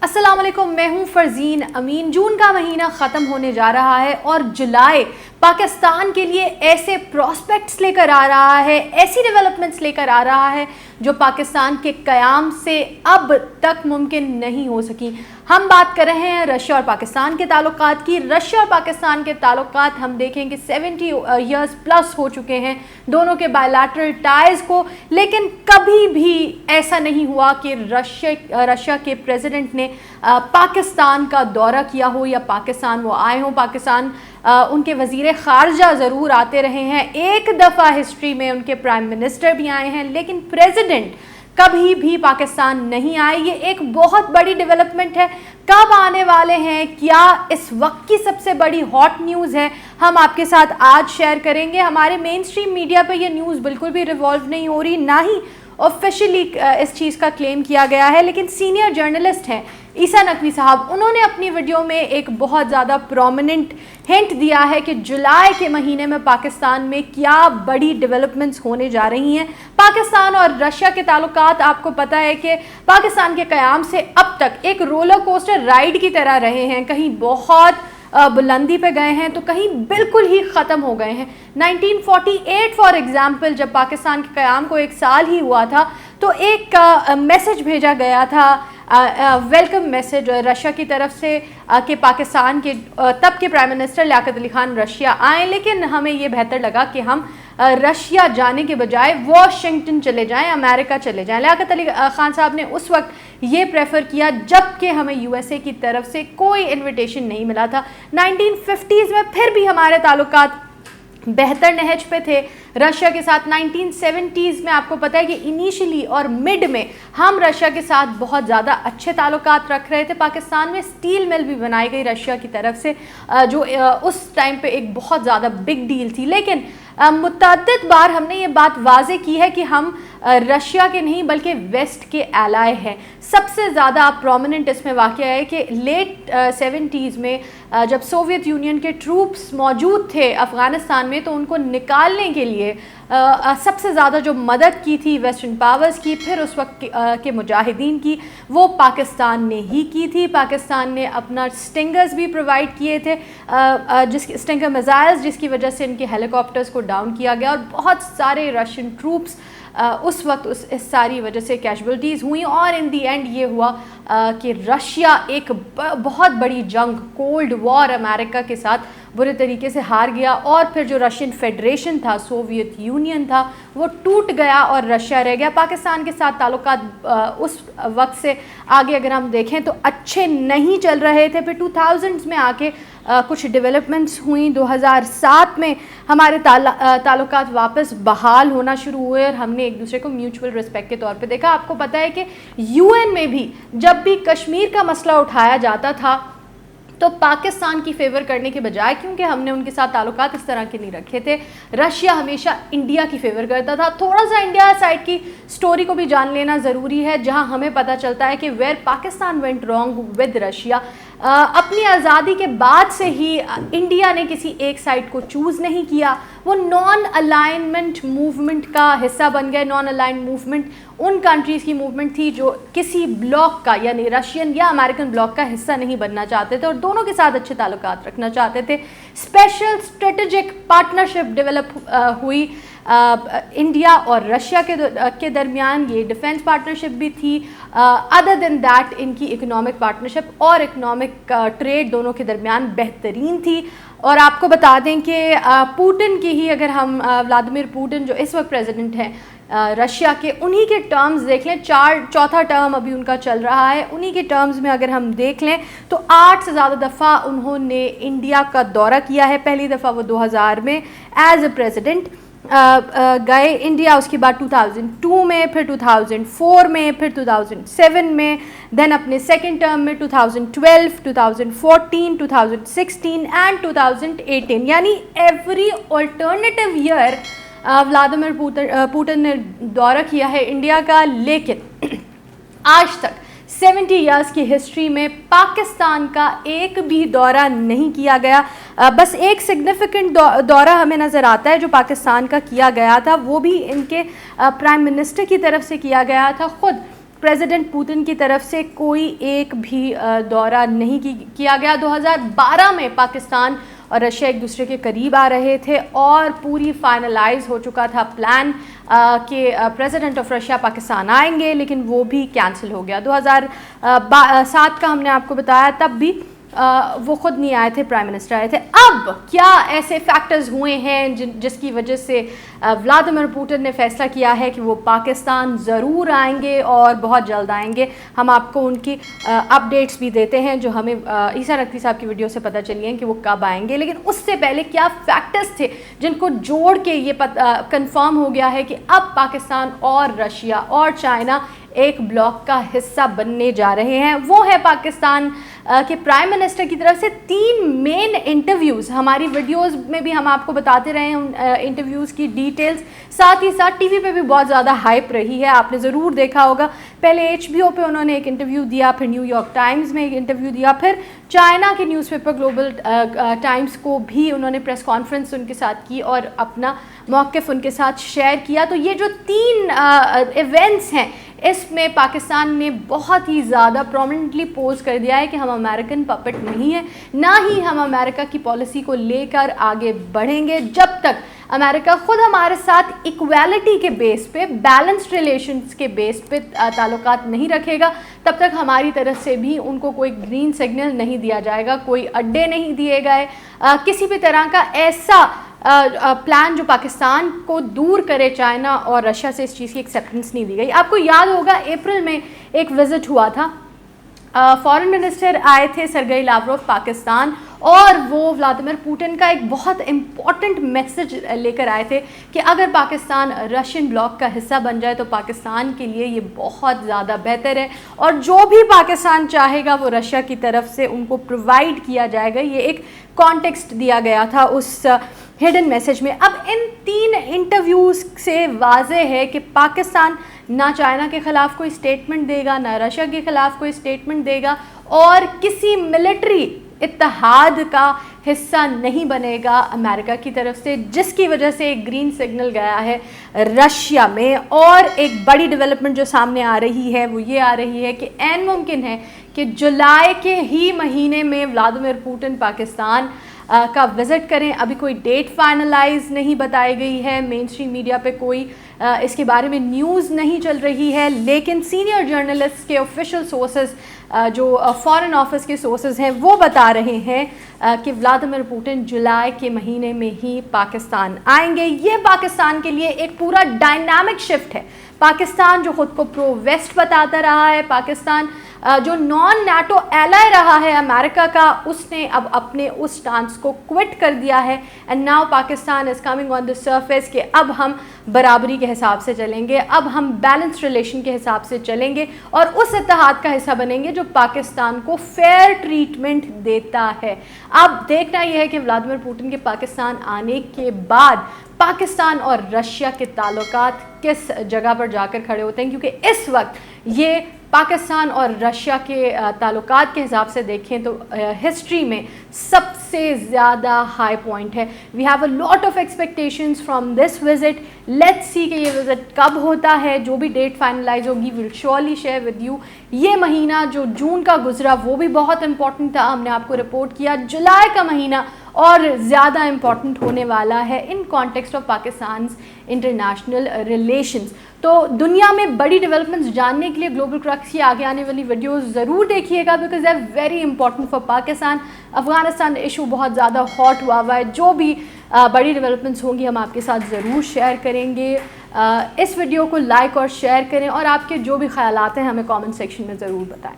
अस्सलाम वालेकुम, मैं हूं फरजीन अमीन। जून का महीना ख़त्म होने जा रहा है और जुलाई पाकिस्तान के लिए ऐसे प्रॉस्पेक्ट्स लेकर आ रहा है, ऐसी डेवलपमेंट्स लेकर आ रहा है जो पाकिस्तान के क़याम से अब तक मुमकिन नहीं हो सकी। हम बात कर रहे हैं रशिया और पाकिस्तान के ताल्लुकात की। रशिया और पाकिस्तान के ताल्लुकात हम देखें कि 70 इयर्स प्लस हो चुके हैं दोनों के बायलैटरल टाइज़ को, लेकिन कभी भी ऐसा नहीं हुआ कि रशिया के प्रेसिडेंट ने पाकिस्तान का दौरा किया हो या पाकिस्तान वो आए हों। पाकिस्तान उनके वज़ीर ख़ारजा ज़रूर आते रहे हैं, एक दफ़ा हिस्ट्री में उनके प्राइम मिनिस्टर भी आए हैं, लेकिन प्रेसिडेंट कभी भी पाकिस्तान नहीं आए। ये एक बहुत बड़ी डेवलपमेंट है। कब आने वाले हैं, क्या इस वक्त की सबसे बड़ी हॉट न्यूज़ है, हम आपके साथ आज शेयर करेंगे। हमारे मेन स्ट्रीम मीडिया पे ये न्यूज़ बिल्कुल भी रिवॉल्व नहीं हो रही, ना ही ऑफिशियली इस चीज़ का क्लेम किया गया है, लेकिन सीनियर जर्नलिस्ट हैं ईसा नकवी साहब, उन्होंने अपनी वीडियो में एक बहुत ज़्यादा प्रोमिनेंट हिंट दिया है कि जुलाई के महीने में पाकिस्तान में क्या बड़ी डेवलपमेंट्स होने जा रही हैं। पाकिस्तान और रशिया के ताल्लुकात आपको पता है कि पाकिस्तान के क़याम से अब तक एक रोलर कोस्टर राइड की तरह रहे हैं, कहीं बहुत बुलंदी पे गए हैं तो कहीं बिल्कुल ही ख़त्म हो गए हैं। 1948 फॉर एग्ज़ाम्पल, जब पाकिस्तान के क़याम को एक साल ही हुआ था तो एक मैसेज भेजा गया था, वेलकम मैसेज रशिया की तरफ से कि पाकिस्तान के तब के prime minister Liaquat Ali Khan Russia आएँ, लेकिन हमें ये बेहतर लगा कि हम रशिया जाने के बजाय वाशिंगटन चले जाएं, अमेरिका चले जाएं। लियाकत अली ख़ान साहब ने उस वक्त ये प्रेफर किया जबकि हमें यूएसए की तरफ से कोई इनविटेशन नहीं मिला था। 1950s में फिर भी हमारे ताल्लुकात बेहतर नहज पे थे रशिया के साथ। 1970s में आपको पता है कि इनिशियली और मिड में हम रशिया के साथ बहुत ज़्यादा अच्छे ताल्लुकात रख रहे थे। पाकिस्तान में स्टील मिल भी बनाई गई रशिया की तरफ से, जो उस टाइम पे एक बहुत ज़्यादा बिग डील थी। लेकिन मुतअद्दिद बार हमने ये बात वाज़े की है कि हम रशिया के नहीं बल्कि वेस्ट के एलाय हैं। सबसे ज़्यादा प्रोमिनेंट इसमें वाक़या है कि लेट 70s में जब सोवियत यूनियन के ट्रूप्स मौजूद थे अफ़गानिस्तान में, तो उनको निकालने के लिए सबसे ज़्यादा जो मदद की थी वेस्टर्न पावर्स की, फिर उस वक्त के मुजाहिदीन की, वो पाकिस्तान ने ही की थी। पाकिस्तान ने अपना स्टिंगर्स भी प्रोवाइड किए थे, स्टिंगर मिसाइल्स, जिसकी वजह से इनके हेलीकॉप्टर्स को डाउन किया गया और बहुत सारे रशियन ट्रूप्स उस वक्त इस सारी वजह से कैजुअल्टीज़ हुई और इन दी एंड ये हुआ कि रशिया एक बहुत बड़ी जंग, कोल्ड वॉर अमेरिका के साथ बुरे तरीके से हार गया और फिर जो रशियन फेडरेशन था, सोवियत यूनियन था, वो टूट गया और रशिया रह गया। पाकिस्तान के साथ ताल्लुकात उस वक्त से आगे अगर हम देखें तो अच्छे नहीं चल रहे थे। फिर 2000s में आके कुछ डेवलपमेंट्स हुई। 2007 में हमारे ताल्लुकात वापस बहाल होना शुरू हुए और हमने एक दूसरे को म्यूचुअल रिस्पेक्ट के तौर पे देखा। आपको पता है कि यूएन में भी जब भी कश्मीर का मसला उठाया जाता था तो पाकिस्तान की फेवर करने के बजाय, क्योंकि हमने उनके साथ ताल्लुकात इस तरह के नहीं रखे थे, रशिया हमेशा इंडिया की फेवर करता था। थोड़ा सा इंडिया साइड की स्टोरी को भी जान लेना ज़रूरी है, जहां हमें पता चलता है कि where Pakistan went wrong with Russia. अपनी आज़ादी के बाद से ही इंडिया ने किसी एक साइड को चूज़ नहीं किया, वो नॉन अलाइनमेंट मूवमेंट का हिस्सा बन गए। नॉन अलाइन मूवमेंट उन कंट्रीज़ की मूवमेंट थी जो किसी ब्लॉक का, यानी रशियन या अमेरिकन ब्लॉक का हिस्सा नहीं बनना चाहते थे और दोनों के साथ अच्छे ताल्लुकात रखना चाहते थे। स्पेशल स्ट्रेटेजिक पार्टनरशिप डेवलप हुई इंडिया और रशिया के दरमियान। ये डिफेंस पार्टनरशिप भी थी। अदर देन दैट इनकी इकोनॉमिक पार्टनरशिप और इकोनॉमिक ट्रेड दोनों के दरमियान बेहतरीन थी। और आपको बता दें कि पुतिन की ही, अगर हम व्लादिमीर पुतिन जो इस वक्त प्रेसिडेंट हैं रशिया के, उन्हीं के टर्म्स देख लें, चौथा टर्म अभी उनका चल रहा है, उन्हीं के टर्म्स में अगर हम देख लें तो 8 से ज़्यादा दफ़ा उन्होंने इंडिया का दौरा किया है। पहली दफ़ा वो 2000 में एज ए प्रेसिडेंट गए इंडिया, उसके बाद 2002 में, फिर 2004 में, फिर 2007 में, देन अपने सेकेंड टर्म में 2012, 2014, 2016 एंड 2018, यानी every alternative year Vladimir Putin ने दौरा किया है इंडिया का। लेकिन आज तक 70 इयर्स की हिस्ट्री में पाकिस्तान का एक भी दौरा नहीं किया गया। बस एक सिग्निफिकेंट दौरा हमें नज़र आता है जो पाकिस्तान का किया गया था, वो भी इनके प्राइम मिनिस्टर की तरफ से किया गया था। ख़ुद प्रेसिडेंट पुतिन की तरफ से कोई एक भी दौरा नहीं किया गया। 2012 में पाकिस्तान और रशिया एक दूसरे के करीब आ रहे थे और पूरी फाइनलाइज हो चुका था प्लान कि प्रेसिडेंट ऑफ रशिया पाकिस्तान आएंगे, लेकिन वो भी कैंसिल हो गया। 2007 का हमने आपको बताया, तब भी वो खुद नहीं आए थे, प्राइम मिनिस्टर आए थे। अब क्या ऐसे फैक्टर्स हुए हैं जिसकी वजह से व्लादिमीर पुतिन ने फैसला किया है कि वो पाकिस्तान ज़रूर आएंगे और बहुत जल्द आएंगे। हम आपको उनकी अपडेट्स भी देते हैं जो हमें ईसा नकवी साहब की वीडियो से पता चली हैं कि वो कब आएंगे। लेकिन उससे पहले क्या फैक्टर्स थे जिनको जोड़ के ये कंफर्म हो गया है कि अब पाकिस्तान और रशिया और चाइना एक ब्लॉक का हिस्सा बनने जा रहे हैं। वो है पाकिस्तान के प्राइम मिनिस्टर की तरफ से 3 मेन इंटरव्यूज़। हमारी वीडियोस में भी हम आपको बताते रहे हैं उन इंटरव्यूज़ की डिटेल्स, साथ ही साथ टीवी पे भी बहुत ज़्यादा हाइप रही है, आपने ज़रूर देखा होगा। पहले HBO पे उन्होंने एक इंटरव्यू दिया, फिर न्यूयॉर्क टाइम्स में एक इंटरव्यू दिया, फिर चाइना के न्यूज़पेपर ग्लोबल टाइम्स को भी उन्होंने प्रेस कॉन्फ्रेंस उनके साथ की और अपना मौक़िफ़ उनके साथ शेयर किया। तो ये जो 3 इवेंट्स हैं, इसमें पाकिस्तान ने बहुत ही ज़्यादा प्रोमिनेंटली पोज कर दिया है कि हम अमेरिकन पपेट नहीं है, ना ही हम अमेरिका की पॉलिसी को लेकर आगे बढ़ेंगे जब तक अमेरिका खुद हमारे साथ इक्वालिटी के बेस पे, बैलेंस्ड रिलेशंस के बेस पे ताल्लुकात नहीं रखेगा, तब तक हमारी तरफ से भी उनको कोई ग्रीन सिग्नल नहीं दिया जाएगा, कोई अड्डे नहीं दिए गए, किसी भी तरह का ऐसा प्लान जो पाकिस्तान को दूर करे चाइना और रशिया से, इस चीज़ की एक्सेप्टेंस नहीं दी गई। आपको याद होगा अप्रैल में एक विज़िट हुआ था, फॉरेन मिनिस्टर आए थे सर्गेई लावरोव पाकिस्तान, और वो व्लादिमीर पुतिन का एक बहुत इम्पॉर्टेंट मैसेज लेकर आए थे कि अगर पाकिस्तान रशियन ब्लॉक का हिस्सा बन जाए तो पाकिस्तान के लिए ये बहुत ज़्यादा बेहतर है और जो भी पाकिस्तान चाहेगा वो रशिया की तरफ से उनको प्रोवाइड किया जाएगा। ये एक कॉन्टेक्स्ट दिया गया था उस हिडन मैसेज में। अब इन 3 इंटरव्यूज़ से वाज़े है कि पाकिस्तान ना चाइना के ख़िलाफ़ कोई स्टेटमेंट देगा, ना रशिया के ख़िलाफ़ कोई स्टेटमेंट देगा और किसी मिलिट्री इत्तेहाद का हिस्सा नहीं बनेगा अमेरिका की तरफ से, जिसकी वजह से एक ग्रीन सिग्नल गया है रशिया में। और एक बड़ी डेवलपमेंट जो सामने आ रही है वो ये आ रही है कि ऐन मुमकिन है कि जुलाई के ही महीने में व्लादिमीर पुतिन पाकिस्तान का विज़िट करें। अभी कोई डेट फाइनलाइज नहीं बताई गई है, मेन स्ट्रीम मीडिया पे कोई इसके बारे में न्यूज़ नहीं चल रही है, लेकिन सीनियर जर्नलिस्ट के ऑफिशियल सोर्सेज जो फॉरेन ऑफिस के सोर्सेज हैं वो बता रहे हैं कि व्लादिमीर पुतिन जुलाई के महीने में ही पाकिस्तान आएंगे। ये पाकिस्तान के लिए एक पूरा डायनामिक शिफ्ट है। पाकिस्तान जो ख़ुद को प्रो वेस्ट बताता रहा है, पाकिस्तान जो नॉन नाटो एलाय रहा है अमेरिका का, उसने अब अपने उस स्टांस को क्विट कर दिया है। And now Pakistan is coming on the surface कि अब हम बराबरी के हिसाब से चलेंगे, अब हम बैलेंस्ड रिलेशन के हिसाब से चलेंगे और उस इत्तेहाद का हिस्सा बनेंगे जो पाकिस्तान को फेयर ट्रीटमेंट देता है। अब देखना यह है कि व्लादिमीर पुतिन के पाकिस्तान आने के बाद पाकिस्तान और रशिया के ताल्लुकात किस जगह पर जाकर खड़े होते हैं, क्योंकि इस वक्त ये पाकिस्तान और रशिया के ताल्लुकात के हिसाब से देखें तो हिस्ट्री में सबसे ज़्यादा हाई पॉइंट है। We have a lot of expectations from this visit. Let's see कि ये विज़िट कब होता है, जो भी डेट फाइनलाइज होगी will surely share with you. ये महीना जो जून का गुजरा वो भी बहुत इंपॉर्टेंट था, हमने आपको रिपोर्ट किया। जुलाई का महीना और ज़्यादा इम्पॉर्टेंट होने वाला है in context of Pakistan international relations. तो दुनिया में बड़ी डेवलपमेंट्स जानने के लिए ग्लोबल क्रक्स की आगे आने वाली वीडियोस ज़रूर देखिएगा, because they are very important for Pakistan. Afghanistan issue बहुत ज़्यादा हॉट हुआ हुआ है, जो भी बड़ी डेवलपमेंट्स होंगी हम आपके साथ ज़रूर शेयर करेंगे। इस वीडियो को लाइक और शेयर करें और आपके जो भी ख्यालात हैं हमें कमेंट सेक्शन में ज़रूर बताएं।